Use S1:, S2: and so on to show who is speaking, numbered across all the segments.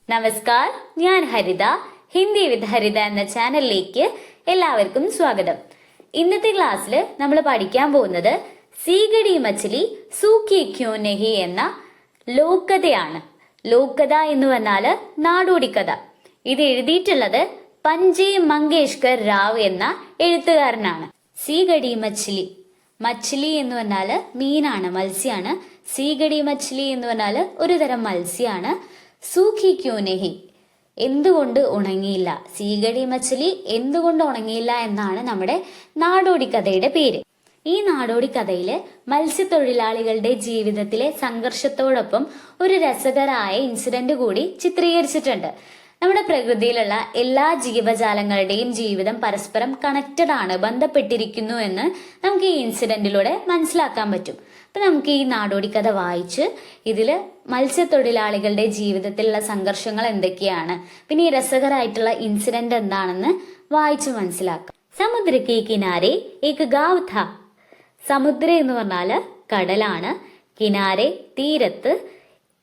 S1: നമസ്കാർ, ഞാൻ ഹരിത. ഹിന്ദി വിത്ത് ഹരിത എന്ന ചാനലിലേക്ക് എല്ലാവർക്കും സ്വാഗതം. ഇന്നത്തെ ക്ലാസ്സിൽ നമ്മൾ പഠിക്കാൻ പോകുന്നത് സീഗടി മച്ചിലി സൂക്കി ക്യോ നഹി എന്ന ലോക്കഥയാണ്. ലോക്കഥ എന്ന് പറഞ്ഞാല് നാടോടിക്കഥ. ഇത് എഴുതിയിട്ടുള്ളത് പഞ്ചേ മങ്കേഷ്കർ റാവ് എന്ന എഴുത്തുകാരനാണ്. സീഗടി മച്ചിലി, മച്ചിലി എന്ന് പറഞ്ഞാല് മീനാണ്, മത്സ്യാണ്. സീഗടി മച്ചിലി എന്ന് പറഞ്ഞാല് ഒരു തരം മത്സ്യാണ്. സൂഖി ക്യോ നഹി, എന്തുകൊണ്ട് ഉണങ്ങിയില്ല. സീഗടി മച്ചിലി എന്തുകൊണ്ട് ഉണങ്ങിയില്ല എന്നാണ് നമ്മുടെ നാടോടിക്കഥയുടെ പേര്. ഈ നാടോടിക്കഥയില് മത്സ്യത്തൊഴിലാളികളുടെ ജീവിതത്തിലെ സംഘർഷത്തോടൊപ്പം ഒരു രസകരമായ ഇൻസിഡന്റ് കൂടി ചിത്രീകരിച്ചിട്ടുണ്ട്. നമ്മുടെ പ്രകൃതിയിലുള്ള എല്ലാ ജീവജാലങ്ങളുടെയും ജീവിതം പരസ്പരം കണക്റ്റഡ് ആണ്, ബന്ധപ്പെട്ടിരിക്കുന്നു എന്ന് നമുക്ക് ഈ ഇൻസിഡന്റിലൂടെ മനസ്സിലാക്കാൻ പറ്റും. അപ്പൊ നമുക്ക് ഈ നാടോടിക്കഥ വായിച്ച് ഇതില് മത്സ്യത്തൊഴിലാളികളുടെ ജീവിതത്തിലുള്ള സംഘർഷങ്ങൾ എന്തൊക്കെയാണ്, പിന്നെ ഈ രസകരമായിട്ടുള്ള ഇൻസിഡന്റ് എന്താണെന്ന് വായിച്ച് മനസ്സിലാക്കാം. സമുദ്രക്ക് കിനാരെ ഏക് ഗാവ് ഥാ. സമുദ്ര എന്ന് പറഞ്ഞാല് കടലാണ്, കിനാരെ തീരത്ത്,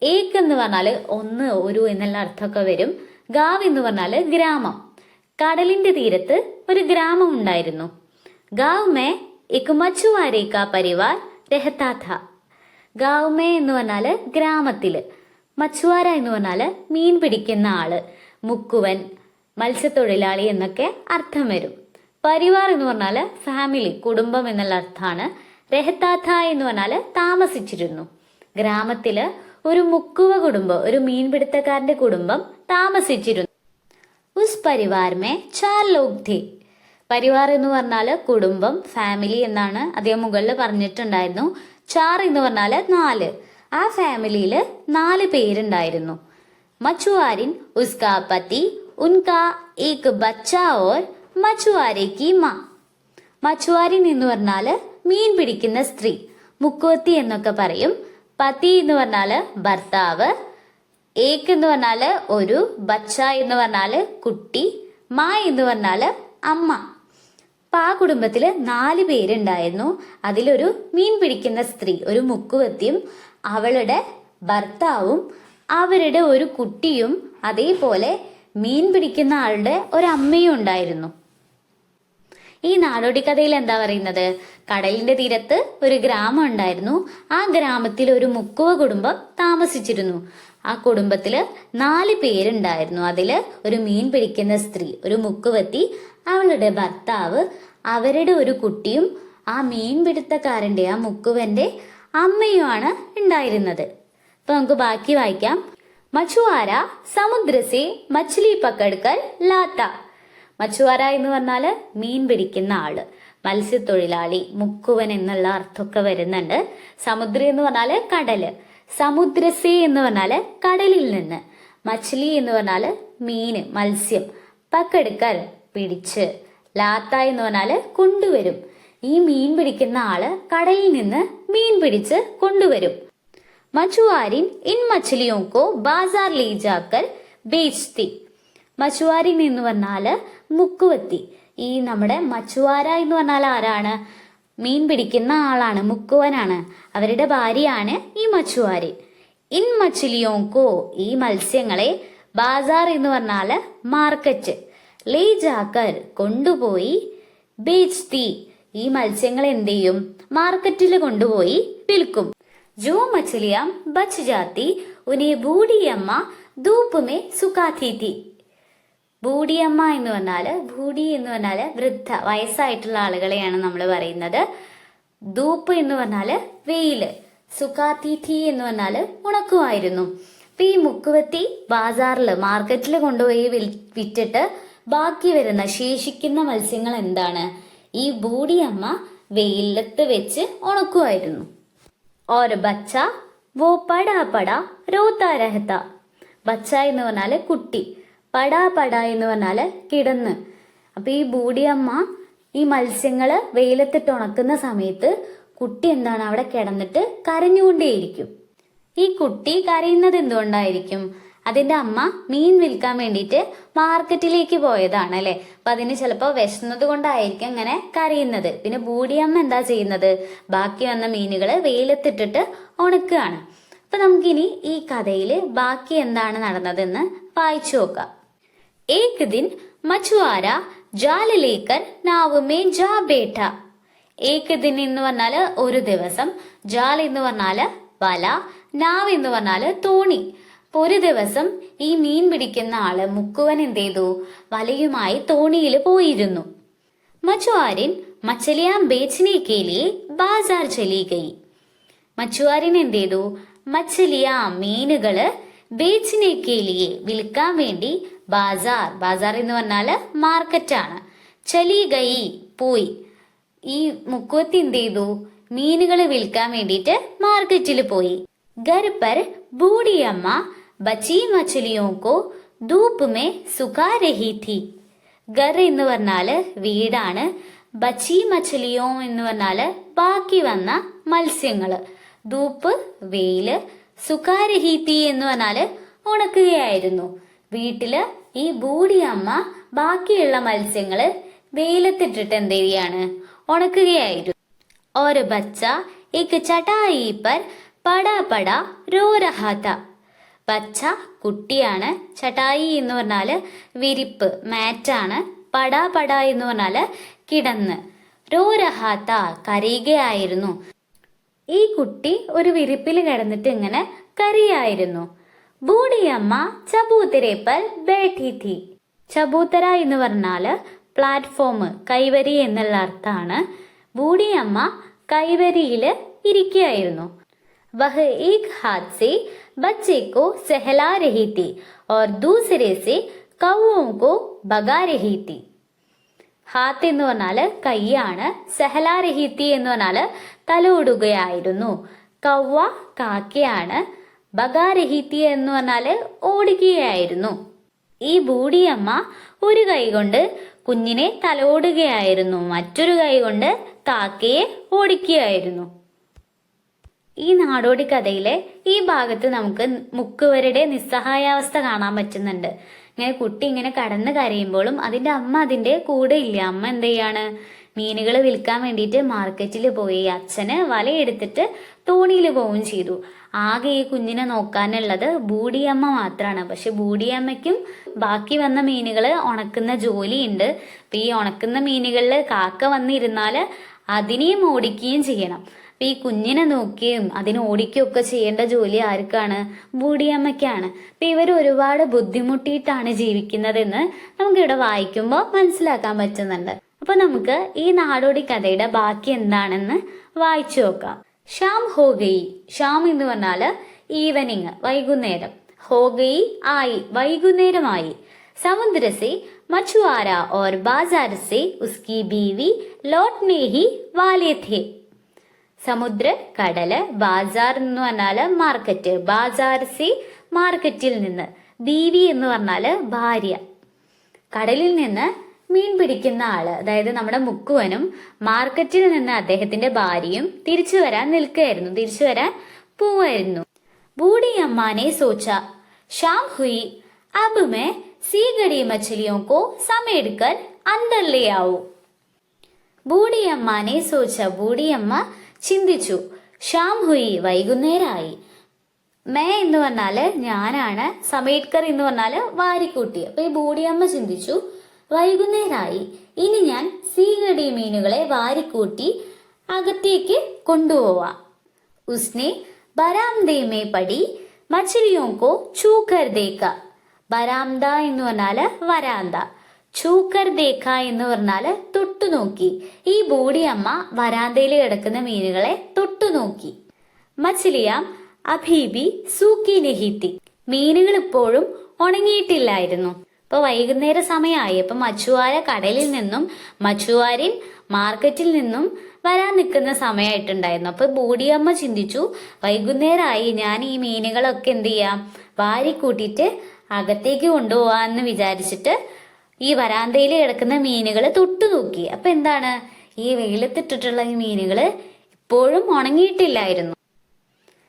S1: ഏക് എന്ന് പറഞ്ഞാല് ഒന്ന്, ഒരു എന്നുള്ള അർത്ഥമൊക്കെ വരും. ഗാവ് എന്ന് പറഞ്ഞാല് ഗ്രാമം. കടലിന്റെ തീരത്ത് ഒരു ഗ്രാമം ഉണ്ടായിരുന്നു. ഗാവ് മേ ഏക് മച്ചുവാരെ കാ പരിവാർ രഹത്താ ഥാ. ഗാവ് മേ എന്ന് പറഞ്ഞാല് ഗ്രാമത്തില്, മച്ചുവാര എന്ന് പറഞ്ഞാല് മീൻ പിടിക്കുന്ന ആള്, മുക്കുവൻ, മത്സ്യത്തൊഴിലാളി എന്നൊക്കെ അർത്ഥം വരും. പരിവാർ എന്ന് പറഞ്ഞാല് ഫാമിലി, കുടുംബം എന്നുള്ള അർത്ഥമാണ്. രഹത്താ ഥാ എന്ന് പറഞ്ഞാല് താമസിച്ചിരുന്നു. ഗ്രാമത്തില് ഒരു മുക്കുവ കുടുംബം, ഒരു മീൻപിടുത്തക്കാരന്റെ കുടുംബം താമസിച്ചിരുന്നു. ഉസ് പരിവാർ മേ ചാർ ലോഗ് ഥേ. പരിവാർ എന്ന് പറഞ്ഞാല് കുടുംബം, ഫാമിലി എന്നാണ് അദ്ദേഹം മുകളിൽ പറഞ്ഞിട്ടുണ്ടായിരുന്നു. ചാർ എന്ന് പറഞ്ഞാല് 4. ആ ഫാമിലിയില് 4 പേരുണ്ടായിരുന്നു. മച്ചുവാരിൻ, ഉസ്കാ പതി, ഉൻകാ ഏക് ബച്ചാ ഓർ മച്ചുവാരെ കി മാ. മച്ചുവാരിൻ എന്ന് പറഞ്ഞാല് മീൻ പിടിക്കുന്ന സ്ത്രീ, മുക്കുവത്തി എന്നൊക്കെ പറയും. പതി എന്ന് പറഞ്ഞാല് ഭർത്താവ്, ഏക് എന്ന് പറഞ്ഞാല് ഒരു, ബച്ച എന്ന് പറഞ്ഞാല് കുട്ടി, മാ എന്ന് പറഞ്ഞാല് അമ്മ. അപ്പൊ ആ കുടുംബത്തില് 4 പേരുണ്ടായിരുന്നു. അതിലൊരു മീൻ പിടിക്കുന്ന സ്ത്രീ, ഒരു മുക്കുവത്തിയും അവളുടെ ഭർത്താവും അവരുടെ ഒരു കുട്ടിയും അതേപോലെ മീൻ പിടിക്കുന്ന ആളുടെ ഒരമ്മയും ഉണ്ടായിരുന്നു. ഈ നാടോടിക്കഥയിൽ എന്താ പറയുന്നത്, കടലിന്റെ തീരത്ത് ഒരു ഗ്രാമം ഉണ്ടായിരുന്നു. ആ ഗ്രാമത്തിൽ ഒരു മുക്കുവ കുടുംബം താമസിച്ചിരുന്നു. ആ കുടുംബത്തില് 4 പേരുണ്ടായിരുന്നു. അതില് ഒരു മീൻ പിടിക്കുന്ന സ്ത്രീ, ഒരു മുക്കുവത്തി, അവളുടെ ഭർത്താവ്, അവരുടെ ഒരു കുട്ടിയും ആ മീൻ പിടുത്തക്കാരന്റെ, ആ മുക്കുവന്റെ അമ്മയുമാണ് ഉണ്ടായിരുന്നത്. അപ്പൊ നമുക്ക് ബാക്കി വായിക്കാം. മച്ചുവാര സമുദ്രസെ മച്ഛലി പക്കടുക്കൽ ലാത്ത. മച്ചുവാര എന്ന് പറഞ്ഞാല് മീൻ പിടിക്കുന്ന ആള്, മത്സ്യത്തൊഴിലാളി, മുക്കുവൻ എന്നുള്ള അർത്ഥമൊക്കെ വരുന്നുണ്ട്. സമുദ്ര എന്ന് പറഞ്ഞാല് കടല്, സമുദ്രസേ എന്ന് പറഞ്ഞാല് കടലിൽ നിന്ന്, മച്ഛലി എന്ന് പറഞ്ഞാല് മീന്, മത്സ്യം, പക്കെടുക്കൽ പിടിച്ച്, ലാത്ത എന്ന് പറഞ്ഞാല് കൊണ്ടുവരും. ഈ മീൻ പിടിക്കുന്ന ആള് കടലിൽ നിന്ന് മീൻ പിടിച്ച് കൊണ്ടുവരും. മച്ചുവാരിൻ ഇൻ മച്ഛലിയോ കോ ബാസാർ ലേ ജാക്കർ ബേച്ച്തി. മച്ചുവാരിൻ എന്ന് പറഞ്ഞാല് മുക്കുവത്തി. ഈ നമ്മുടെ മച്ചുവാര എന്ന് പറഞ്ഞാൽ ആരാണ്? മീൻ പിടിക്കുന്ന ആളാണ്, മുക്കുവനാണ്. അവരുടെ ഭാര്യയാണ് ഈ മച്ചുവാരി. ഇൻ മച്ചിലിയോങ്കോ, ഈ മത്സ്യങ്ങളെ, ബാസാർ എന്ന് പറഞ്ഞാല് മാർക്കറ്റ്, ലേ ജാക്കർ കൊണ്ടുപോയി, ബേച്ച്തി ഈ മത്സ്യങ്ങൾ എന്ത് ചെയ്യും, മാർക്കറ്റിൽ കൊണ്ടുപോയി വിൽക്കും. ജോ മച്ചിലിയാം ബച്ച് ജാത്തി ഉനെ ബൂഡിയമ്മ ധൂപ്പ് മേ സുഖാത്തി തി. ബൂഡിയമ്മ എന്ന് പറഞ്ഞാല്, ബൂഡി എന്ന് പറഞ്ഞാല് വൃദ്ധ, വയസ്സായിട്ടുള്ള ആളുകളെയാണ് നമ്മൾ പറയുന്നത്. ധൂപ്പ് എന്ന് പറഞ്ഞാല് വെയില്, സുഖാതിഥി എന്ന് പറഞ്ഞാല് ഉണക്കുമായിരുന്നു. അപ്പൊ ഈ മുക്കുവത്തി ബാസാറില്, മാർക്കറ്റിൽ കൊണ്ടുപോയി വിറ്റിട്ട് ബാക്കി വരുന്ന ശേഷിക്കുന്ന മത്സ്യങ്ങൾ എന്താണ്, ഈ ബൂഡിയമ്മ വെയിലത്ത് വെച്ച് ഉണക്കുമായിരുന്നു. ഓർ ബച്ച വോ പടാ പടാ റോത്താ രഹത്ത. ബച്ച എന്ന് പറഞ്ഞാല് കുട്ടി, പടാ പടാ എന്ന് പറഞ്ഞാല് കിടന്ന്. അപ്പൊ ഈ ബൂഡിയമ്മ ഈ മത്സ്യങ്ങള് വെയിലത്തിട്ട് ഉണക്കുന്ന സമയത്ത് കുട്ടി എന്താണ്, അവിടെ കിടന്നിട്ട് കരഞ്ഞുകൊണ്ടേയിരിക്കും. ഈ കുട്ടി കരയുന്നത് എന്തുകൊണ്ടായിരിക്കും? അതിന്റെ അമ്മ മീൻ വിൽക്കാൻ വേണ്ടിയിട്ട് മാർക്കറ്റിലേക്ക് പോയതാണ് അല്ലെ. അപ്പൊ അതിന് ചിലപ്പോ വിശന്നത് കൊണ്ടായിരിക്കും ഇങ്ങനെ കരയുന്നത്. പിന്നെ ബൂഡിയമ്മ എന്താ ചെയ്യുന്നത്, ബാക്കി വന്ന മീനുകള് വെയിലത്തിട്ടിട്ട് ഉണക്കുകയാണ്. അപ്പൊ നമുക്കിനി ഈ കഥയില് ബാക്കി എന്താണ് നടന്നതെന്ന് വായിച്ചു നോക്കാം. एक दिन मछुआरा जाल लेकर नाव में जा बैठा. ഏക് ദിൻ എന്ന് പറഞ്ഞാല് ഒരു ദിവസം, ജാൽ എന്ന് പറഞ്ഞാല് വല, നാവ് എന്ന് പറഞ്ഞാല് തോണി. അപ്പൊ ഒരു ദിവസം ഈ മീൻ പിടിക്കുന്ന ആള് മുക്കുവൻ എന്ത് ചെയ്തു? വലയുമായി തോണിയിൽ പോയിരുന്നു. മച്ചുആരിൻ മച്ചലിയാം ബേച്ചനെ കെ ലിയെ ബാസാർ ചലി ഗയി. മച്ചുആരിൻ എന്ത് ചെയ്തു? മച്ചലിയാം മീനുകള് ബേച്ചനെ കെ ലിയെ വിൽക്കാൻ വേണ്ടി ബാസാർ, ബാസാർ എന്ന് പറഞ്ഞാല് മാർക്കറ്റാണ്, ചലി ഗയി പോയി. ഈ മുക്കുവത്തി എന്ത് ചെയ്തു? മീനുകൾ വിൽക്കാൻ വേണ്ടിയിട്ട് മാർക്കറ്റിൽ പോയി. घर पर बूढ़ी अम्मा बची मछलियों को धूप में सुखा रही थी. घर എന്ന് പറഞ്ഞാല് വീടാണ്, ബച്ചി മച്ചലിയോ എന്ന് പറഞ്ഞാല് ബാക്കി വന്ന മത്സ്യങ്ങള്, ധൂപ്പ് വെയില്, സുഖാരഹീത്തി എന്ന് പറഞ്ഞാല് ഉണക്കുകയായിരുന്നു. വീട്ടില് ഈ ബൂഢി അമ്മ ബാക്കിയുള്ള മത്സ്യങ്ങള് വെയിലത്തിട്ടിട്ട് എന്ത് ചെയ്യാണ്? ഉണക്കുകയായിരുന്നു. और बच्चा एक चटाई पर പടാ പടാ രോ രഹാ ഥാ. ബച്ച കുട്ടിയാണ്, ചട്ടായി എന്ന് പറഞ്ഞാല് വിരിപ്പ്, മാറ്റാണ്, പടാ പടാ എന്ന് പറഞ്ഞാല് കിടന്ന്, രോ രഹാ ഥാ കരയുകയായിരുന്നു. ഈ കുട്ടി ഒരു വിരിപ്പിൽ കിടന്നിട്ട് ഇങ്ങനെ കരയായിരുന്നു. ബൂഢിയമ്മ ചബൂത്തരെ പർ ബൈഠി ഥി. ചബൂത്തര എന്ന് പറഞ്ഞാല് പ്ലാറ്റ്ഫോം, കൈവരി എന്നുള്ള അർത്ഥാണ്. ബൂഢിയമ്മ കൈവരിയില് ഇരിക്കുകയായിരുന്നു. वह एक हाथ से बच्चे को सहला रही थी और दूसरे से कौओं को भगा रही थी. ഹാത്ത് എന്ന് പറഞ്ഞാല് കൈയാണ്, സെഹലാ രഹീത്തി എന്ന് പറഞ്ഞാല് തലോടുകയായിരുന്നു. കൗവ കാക്കയാണ്, ബഗാ രഹീത്തി എന്ന് പറഞ്ഞാല് ഓടുകയായിരുന്നു. ഈ ബൂഢിയമ്മ ഒരു കൈ കൊണ്ട് കുഞ്ഞിനെ തലോടുകയായിരുന്നു, മറ്റൊരു കൈ കൊണ്ട് കാക്കയെ ഓടിക്കുകയായിരുന്നു. ഈ നാടോടി കഥയിലെ ഈ ഭാഗത്ത് നമുക്ക് മുക്കുവരുടെ നിസ്സഹായാവസ്ഥ കാണാൻ പറ്റുന്നുണ്ട്. ഇങ്ങനെ കുട്ടി ഇങ്ങനെ കടന്ന് കരയുമ്പോഴും അതിന്റെ അമ്മ അതിന്റെ കൂടെ ഇല്ല. അമ്മ എന്ത് ചെയ്യാണ്? മീനുകൾ വിൽക്കാൻ വേണ്ടിയിട്ട് മാർക്കറ്റിൽ പോയി. അച്ഛന് വലയെടുത്തിട്ട് തോണിയിൽ പോവുകയും ചെയ്തു. ആകെ ഈ കുഞ്ഞിനെ നോക്കാനുള്ളത് ബൂഢിയമ്മ മാത്രമാണ്. പക്ഷെ ബൂഢിയമ്മയ്ക്കും ബാക്കി വന്ന മീനുകൾ ഉണക്കുന്ന ജോലിയുണ്ട്. അപ്പൊ ഈ ഉണക്കുന്ന മീനുകളിൽ കാക്ക വന്നിരുന്നാല് അതിനെയും ഓടിക്കുകയും ചെയ്യണം. അപ്പൊ ഈ കുഞ്ഞിനെ നോക്കുകയും അതിനെ ഓടിക്കുകയും ഒക്കെ ചെയ്യേണ്ട ജോലി ആർക്കാണ്? ബൂഢിയമ്മയ്ക്കാണ്. അപ്പൊ ഇവർ ഒരുപാട് ബുദ്ധിമുട്ടിയിട്ടാണ് ജീവിക്കുന്നതെന്ന് നമുക്കിവിടെ വായിക്കുമ്പോൾ മനസ്സിലാക്കാൻ പറ്റുന്നുണ്ട്. അപ്പൊ നമുക്ക് ഈ നാടോടി കഥയുടെ ബാക്കി എന്താണെന്ന് വായിച്ചു നോക്കാം. ഷാം ഹോഗയി. ഷാം എന്ന് പറഞ്ഞാല് ഈവനിങ്, വൈകുന്നേരം. ഹോഗയി ആയി, വൈകുന്നേരമായി. സമുദ്ര സെ മछुआरा और बाजार से उसकी बीवी लौटने ही वाले थे. സമുദ്ര, കടല്, ബാസാർ എന്ന് പറഞ്ഞാല് മാർക്കറ്റ്, ബാസാർ സി മാർക്കറ്റിൽ നിന്ന്, ബീവി എന്ന് പറഞ്ഞാല് ഭാര്യ. കടലിൽ നിന്ന് മീൻ പിടിക്കുന്ന ആള്, അതായത് നമ്മുടെ മുക്കുവനും മാർക്കറ്റിൽ നിന്ന് അദ്ദേഹത്തിന്റെ ഭാര്യയും തിരിച്ചു വരാൻ നിൽക്കുകയായിരുന്നു, തിരിച്ചു വരാൻ പോവായിരുന്നു. ബൂഢി അമ്മാനെ സോച്ച ഷാം ഹുയി अब मैं सीगड़ी मछलियों को समेट कर अंदर ले आओ. ബൂഢി അമ്മാനെ സോച്ച, ബൂഢി അമ്മ ചിന്തിച്ചു. ഷാം ഹുയി വൈകുന്നേരമായി. മേ എന്ന് പറഞ്ഞാല് ഞാനാണ്, സമേട്കർ എന്ന് പറഞ്ഞാല് വാരിക്കൂട്ടി. അപ്പൊ ഈ ബൂഢിയമ്മ ചിന്തിച്ചു, വൈകുന്നേരമായി, ഇനി ഞാൻ സീഗടി മീനുകളെ വാരിക്കൂട്ടി അകത്തേക്ക് കൊണ്ടുപോവാം. ഉസ്നെ ബരാംദേ മേ പടി മछलियों को छूकर देखा. ബരാംദ എന്ന് പറഞ്ഞാല് വരാന്ത, ചൂക്കർ ദേഖ എന്ന് പറഞ്ഞാല് തൊട്ടുനോക്കി. ഈ ബൂഢിയമ്മ വരാന്തയിൽ കിടക്കുന്ന മീനുകളെ തൊട്ടുനോക്കി. മച്ചിലിയാം അഭീബി സൂക്കി നെഹിത്തി. മീനുകൾ ഇപ്പോഴും ഉണങ്ങിയിട്ടില്ലായിരുന്നു. ഇപ്പൊ വൈകുന്നേര സമയമായി. അപ്പൊ മച്ചുവാര കടലിൽ നിന്നും മച്ചുവാരിൻ മാർക്കറ്റിൽ നിന്നും വരാൻ നിൽക്കുന്ന സമയമായിട്ടുണ്ടായിരുന്നു. അപ്പൊ ബൂഢിയമ്മ ചിന്തിച്ചു, വൈകുന്നേരമായി, ഞാൻ ഈ മീനുകളൊക്കെ എന്ത് ചെയ്യാം? വാരിക്കൂട്ടിയിട്ട് അകത്തേക്ക് കൊണ്ടുപോവാന്ന് വിചാരിച്ചിട്ട് ഈ വരാന്തയിൽ കിടക്കുന്ന മീനുകൾ തൊട്ടു നോക്കി. അപ്പൊ എന്താണ്? ഈ വെയിലത്തിട്ടിട്ടുള്ള ഈ മീനുകള് ഇപ്പോഴും ഉണങ്ങിയിട്ടില്ലായിരുന്നു.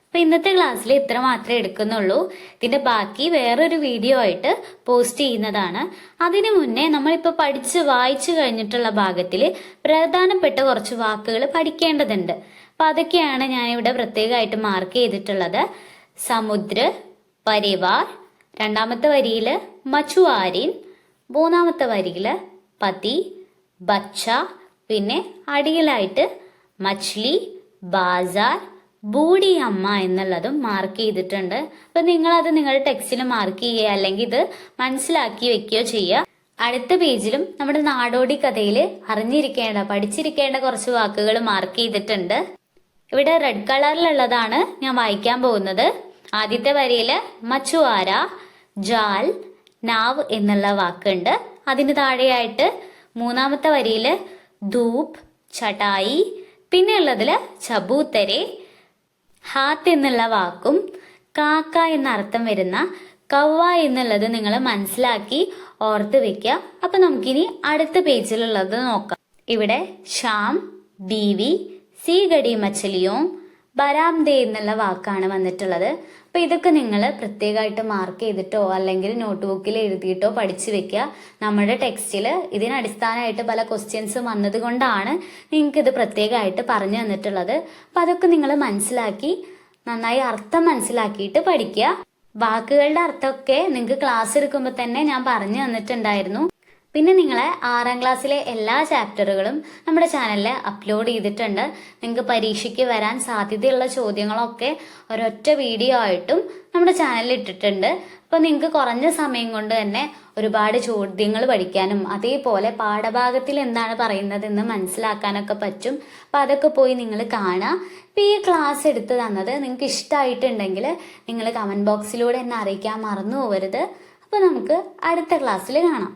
S1: അപ്പൊ ഇന്നത്തെ ക്ലാസ്സിൽ ഇത്ര മാത്രമേ എടുക്കുന്നുള്ളൂ. ഇതിന്റെ ബാക്കി വേറൊരു വീഡിയോ ആയിട്ട് പോസ്റ്റ് ചെയ്യുന്നതാണ്. അതിനു മുന്നേ നമ്മളിപ്പോ വായിച്ചു കഴിഞ്ഞിട്ടുള്ള ഭാഗത്തില് പ്രധാനപ്പെട്ട കുറച്ച് വാക്കുകൾ പഠിക്കേണ്ടതുണ്ട്. അപ്പൊ അതൊക്കെയാണ് ഞാനിവിടെ പ്രത്യേകമായിട്ട് മാർക്ക് ചെയ്തിട്ടുള്ളത്. സമുദ്ര, പരിവാർ. രണ്ടാമത്തെ വരിയിൽ മച്ചുആരിൻ. മൂന്നാമത്തെ വരിയിൽ പതി, ബച്ച. പിന്നെ അടിയിലായിട്ട് മച്ച്ലി, ബാസാർ, ബൂഡി അമ്മ എന്നുള്ളതും മാർക്ക് ചെയ്തിട്ടുണ്ട്. അപ്പൊ നിങ്ങളത് നിങ്ങളുടെ ടെക്സ്റ്റിൽ മാർക്ക് ചെയ്യുക, അല്ലെങ്കിൽ ഇത് മനസ്സിലാക്കി വെക്കുകയോ ചെയ്യുക. അടുത്ത പേജിലും നമ്മുടെ നാടോടി കഥയിൽ അറിഞ്ഞിരിക്കേണ്ട, പഠിച്ചിരിക്കേണ്ട കുറച്ച് വാക്കുകൾ മാർക്ക് ചെയ്തിട്ടുണ്ട്. ഇവിടെ റെഡ് കളറിലുള്ളതാണ് ഞാൻ വായിക്കാൻ പോകുന്നത്. ആദ്യത്തെ വരിയില് മച്ചുആര, ജാൽ, നാവ് എന്നുള്ള വാക്കുണ്ട്. അതിന് താഴെയായിട്ട് മൂന്നാമത്തെ വരിയില് ധൂപ്, ചടായി. പിന്നെ ഉള്ളതില് ചബൂത്തരെ, ഹാത്ത് എന്നുള്ള വാക്കും കാക്ക എന്ന അർത്ഥം വരുന്ന കവ്വ എന്നുള്ളത് നിങ്ങൾ മനസ്സിലാക്കി ഓർത്ത് വെക്കുക. അപ്പൊ നമുക്കിനി അടുത്ത പേജിലുള്ളത് നോക്കാം. ഇവിടെ ഷാം, ബീവി, സീഗടി മച്ചലിയോ, ബരാംദേ എന്നുള്ള വാക്കാണ് വന്നിട്ടുള്ളത്. അപ്പൊ ഇതൊക്കെ നിങ്ങൾ പ്രത്യേകമായിട്ട് മാർക്ക് ചെയ്തിട്ടോ അല്ലെങ്കിൽ നോട്ട് ബുക്കിൽ എഴുതിയിട്ടോ പഠിച്ചു വെക്കുക. നമ്മുടെ ടെക്സ്റ്റിൽ ഇതിനടിസ്ഥാനമായിട്ട് പല ക്വസ്റ്റ്യൻസും വന്നത് കൊണ്ടാണ് നിങ്ങൾക്ക് ഇത് പ്രത്യേകമായിട്ട് പറഞ്ഞു തന്നിട്ടുള്ളത്. അപ്പൊ അതൊക്കെ നിങ്ങൾ മനസ്സിലാക്കി നന്നായി അർത്ഥം മനസ്സിലാക്കിയിട്ട് പഠിക്കുക. വാക്കുകളുടെ അർത്ഥമൊക്കെ നിങ്ങൾക്ക് ക്ലാസ് എടുക്കുമ്പോൾ തന്നെ ഞാൻ പറഞ്ഞു തന്നിട്ടുണ്ടായിരുന്നു. പിന്നെ നിങ്ങളെ 6ാം ക്ലാസ്സിലെ എല്ലാ ചാപ്റ്ററുകളും നമ്മുടെ ചാനലിൽ അപ്ലോഡ് ചെയ്തിട്ടുണ്ട്. നിങ്ങൾക്ക് പരീക്ഷയ്ക്ക് വരാൻ സാധ്യതയുള്ള ചോദ്യങ്ങളൊക്കെ ഒരൊറ്റ വീഡിയോ ആയിട്ടും നമ്മുടെ ചാനലിൽ ഇട്ടിട്ടുണ്ട്. അപ്പോൾ നിങ്ങൾക്ക് കുറഞ്ഞ സമയം കൊണ്ട് തന്നെ ഒരുപാട് ചോദ്യങ്ങൾ പഠിക്കാനും അതേപോലെ പാഠഭാഗത്തിൽ എന്താണ് പറയുന്നതെന്ന് മനസ്സിലാക്കാനൊക്കെ പറ്റും. അപ്പോൾ അതൊക്കെ പോയി നിങ്ങൾ കാണുക. അപ്പോൾ ഈ ക്ലാസ് എടുത്ത് തന്നത് നിങ്ങൾക്ക് ഇഷ്ടമായിട്ടുണ്ടെങ്കിൽ നിങ്ങൾ കമൻറ്റ് ബോക്സിലൂടെ എന്നെ അറിയിക്കാൻ മറന്നു പോകരുത്. അപ്പോൾ നമുക്ക് അടുത്ത ക്ലാസ്സിൽ കാണാം.